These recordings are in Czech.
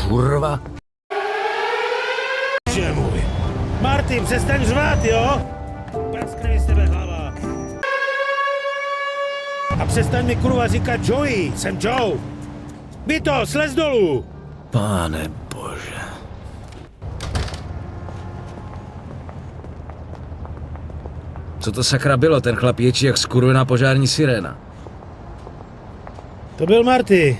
kurva? Že můj. Martin, přestaň řvát, jo? Praskne mi z tebe hlava. A přestaň mi kurva říkat Joey, jsem Joe. Vito, slez dolů. Pane bože. Co to sakra bylo? Ten chlap ječí jak skurvená požární siréna. To byl Marty.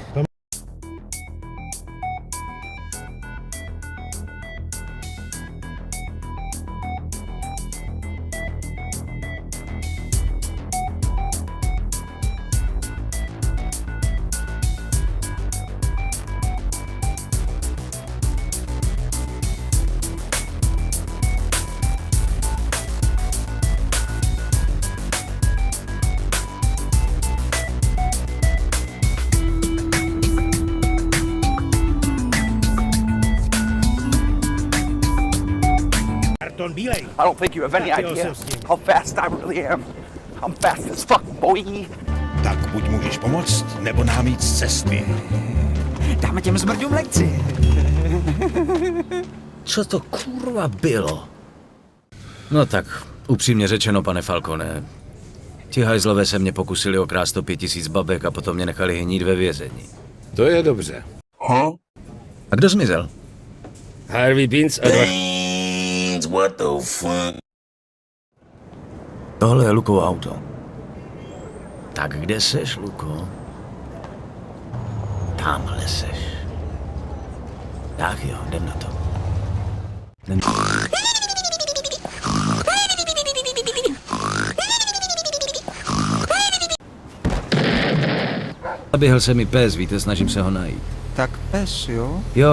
Bílej. I don't think you have any idea how fast I really am. I'm fast as fuck, boy. Tak buď můžeš pomoct, nebo nám jít z cesty. Dáme těm zmrdům lekci. Co to kurva bylo? No tak, upřímně řečeno, pane Falcone, ti hajzlové se mě pokusili okrást o 5000 babek a potom mě nechali hnít ve vězení. To je dobře. A kdo zmizel? Harvey Beans a What the fuck? Tohle je Lukovo auto. Tak kde seš, Luko? Tamhle seš. Tak jo, jdem na to. Zaběhl se mi pes, víte, snažím se ho najít. Tak pes, jo? Jo,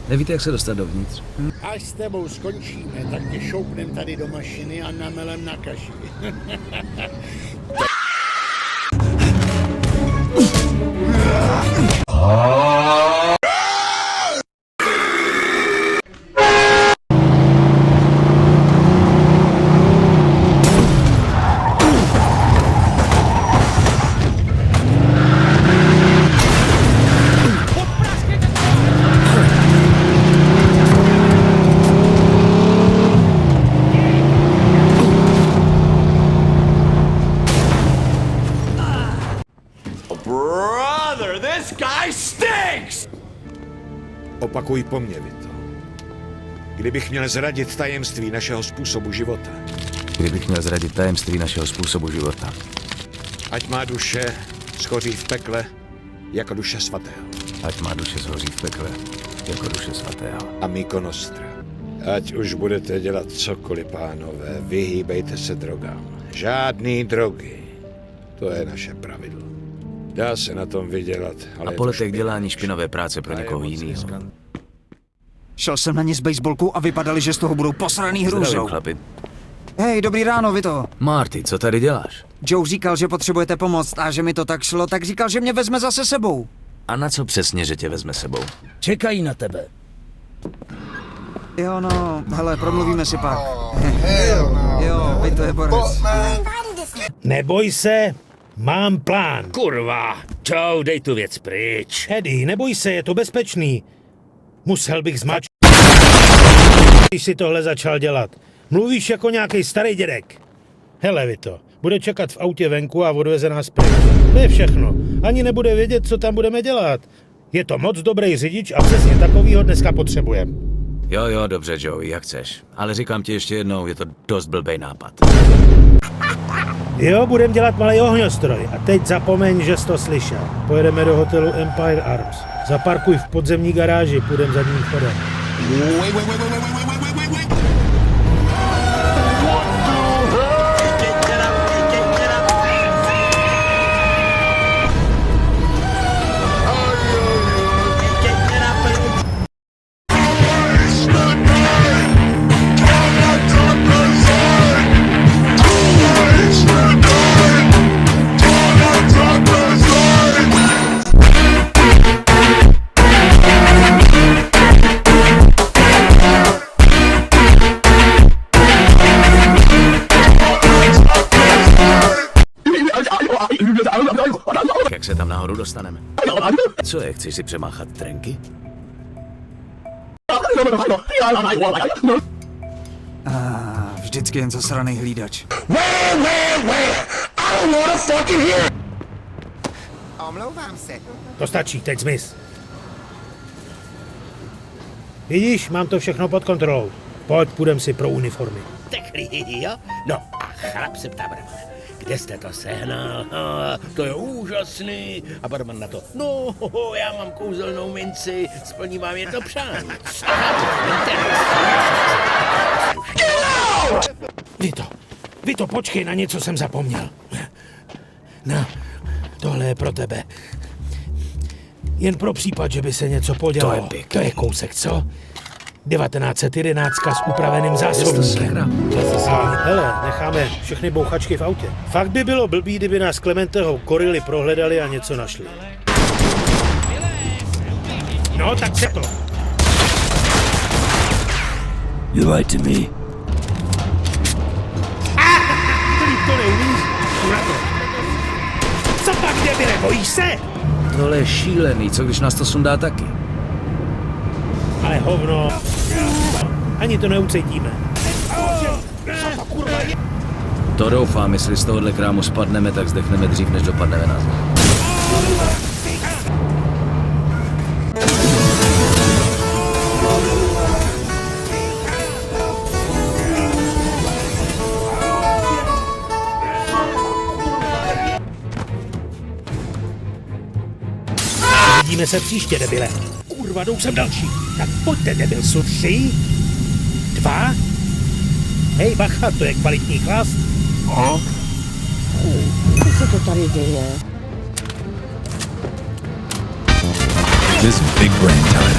nevíte, jak se dostat dovnitř? Až s tebou skončíme, tak tě šoupnem tady do mašiny a namelem na kaši. Brother, this guy stinks! Opakuj po mně, Vito. Kdybych měl zradit tajemství našeho způsobu života, Kdybych měl zradit tajemství našeho způsobu života. ať má duše schoří v pekle jako duše svatého. Ať má duše zhoří v pekle, jako duše svatého. A Miko Nostra. Ať už budete dělat cokoliv, pánové, vyhýbejte se drogám. Žádný drogy. To je naše pravidlo. Dá se na tom vydělat, ale A po letech dělání špinavé práce pro někoho jiného. Šel jsem na ně s baseballkou a vypadali, že z toho budou posraný Zdravím, hrůzou. chlapi. Hej, dobrý ráno, Vito. Marty, co tady děláš? Joe říkal, že potřebujete pomoct a že mi to tak šlo, tak říkal, že mě vezme zase sebou. A na co přesně, že tě vezme sebou? čekají na tebe. Jo, no, hele, promluvíme si pak. Jo, Vito je borec. Neboj se, mám plán. Kurva, čau, dej tu věc pryč. Eddie, neboj se, je to bezpečný. Musel bych zmač... když si tohle začal dělat. Mluvíš jako nějaký starý dědek. Hele, Vito, bude čekat v autě venku a odveze nás pryč. To je všechno. Ani nebude vědět, co tam budeme dělat. Je to moc dobrý řidič a přesně takovýho dneska potřebujeme. Jo, dobře, Joey, jak chceš. Ale říkám ti ještě jednou, je to dost blbej nápad. Jo, budeme dělat malý ohňostroj. A teď zapomeň, že jsi to slyšel. Pojedeme do hotelu Empire Arms. Zaparkuj v podzemní garáži, půjdeme zadním chodem. Jak se tam nahoru dostaneme? Co je, chceš si přemáchat trenky? Vždycky jen zasranej hlídač. Omlouvám se. To stačí, teď zmiz. Vidíš, mám to všechno pod kontrolou. Pojď, půjdem si pro uniformy. Takový, jo? No a chlap se ptá barmana, kde jste to sehnal? To je úžasný. A barman na to, no, já mám kouzelnou minci, splní vám jedno přání. Vito, počkej, na něco jsem zapomněl. No, tohle je pro tebe. Jen pro případ, že by se něco podělalo. To je pěkný. To je kousek, co? 1911 s upraveným zásobníkem. Hele, necháme všechny bouchačky v autě. Fakt by bylo blbý, kdyby nás Klementeho korily prohledali a něco našli. No, tak se to. You lied to me. To neumíš? Co pak, debile, bojíš se? Tohle je šílený, co když nás to sundá taky? Ale hovno. Ani to neucítíme. To doufám, jestli z tohohle krámu spadneme, tak zdechneme dřív, než dopadneme na zem. Vidíme se příště, debile. Kurva, jdou sem další. Tak pojďte, debil. Jsou 3, 2. Hej, bacha, to je kvalitní chlast. Co se to tady děje? This big brain time.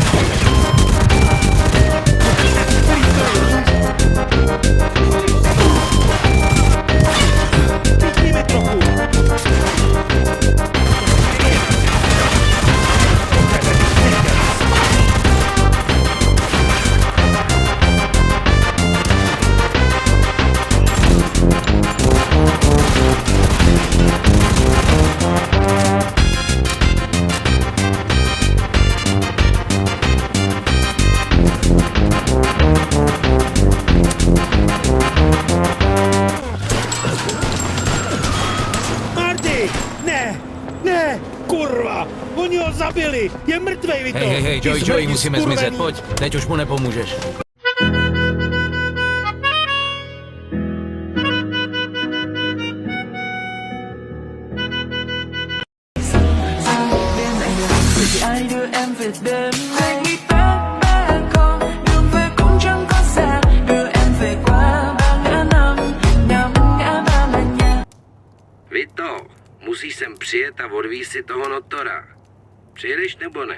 Pěkníme trochu. Marty! Ne! Kurva! Oni ho zabili! Je mrtvej, Vito! Hej, Ty Joey, zmrdi musíme skurvený. zmizet, pojď. Teď už mu nepomůžeš. Ai đưa em về đêm nay ba con đường về cũng chẳng có xa đưa em về qua 3 ngã năm ngã ba là nhà. Vito, musíš sem přijet a odvízt si toho notora. Přijedeš nebo ne?